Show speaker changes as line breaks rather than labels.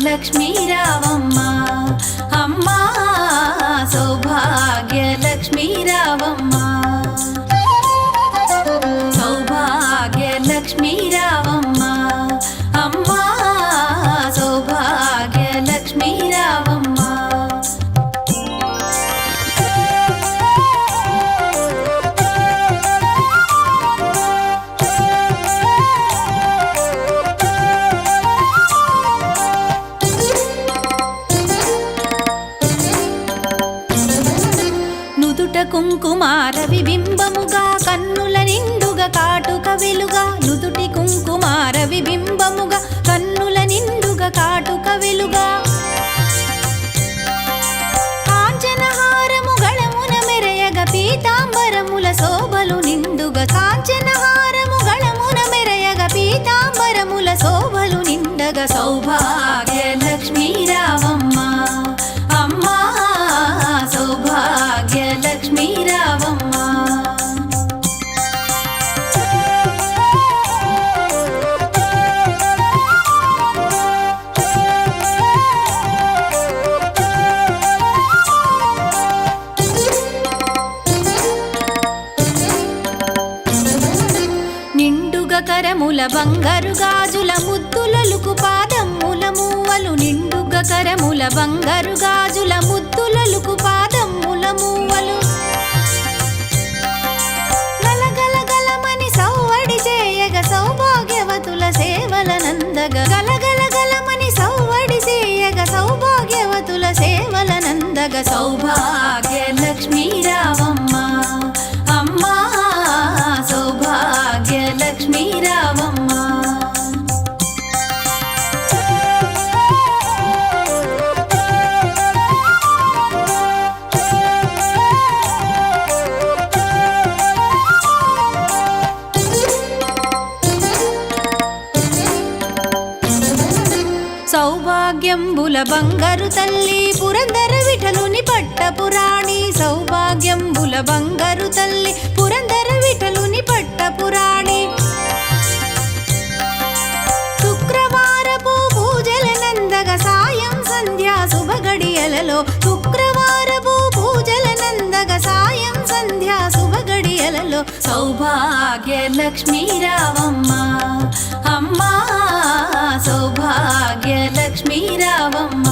లక్ష్మీ రావమ్మ అమ్మా సౌభాగ్య లక్ష్మీ రావమ్మ సౌభాగ్య లక్ష్మీ రావమ్మ అమ్మా సౌభాగ్య లక్ష్మీ రావమ్మ కుంకుమార విబింబముగా కన్నుల నిండుగా కాటుక వెలుగా నుదుటి కుంకుమార విబింబముగా కన్నుల నిండుగా కాటుక వెలుగా కాంచనహారము గళమున మెరయగ పీతాంబరముల శోభలు నిండుగా కాంచనహారము గళమున మెరయగ పీతాంబరముల శోభలు నిండగా సౌభాగ్య లక్ష్మీ రావమ్మ అమ్మా సౌభాగ్య లక్ష్మీ రావమ్మ నిండుగ కరముల బంగారు గాజుల ముద్దులలుకు పాదమ్ముల మూవలు నిండుగ కరముల బంగారు గాజుల ముద్దులలుకు పాదమ్ముల మూవలు గలగల గలమని సౌవడి చేయగ సౌభాగ్యవతుల సేవల నందగ గలగల గలమని సౌవడి చేయగ సౌభాగ్యవతుల సేవల నందగ సౌభాగ్య లక్ష్మీ రావమ్మ అమ్మా సౌభాగ్య లక్ష్మీ రావమ్మ సౌభాగ్యంబుల బంగారు తల్లి పురందర విఠలుని పట్టపురాణి సౌభాగ్యంబుల బంగారు తల్లి పురందర విఠలుని పట్టపురాణి శుక్రవారపు పూజల నందగ సాయం సంధ్యా శుభగడియలలో శుక్రవారపు పూజల నందగ సాయం సంధ్యా శుభగడియలలో సౌభాగ్య లక్ష్మీ రావమ్మ అమ్మా సౌభాగ్య లక్ష్మీ రావమ్మ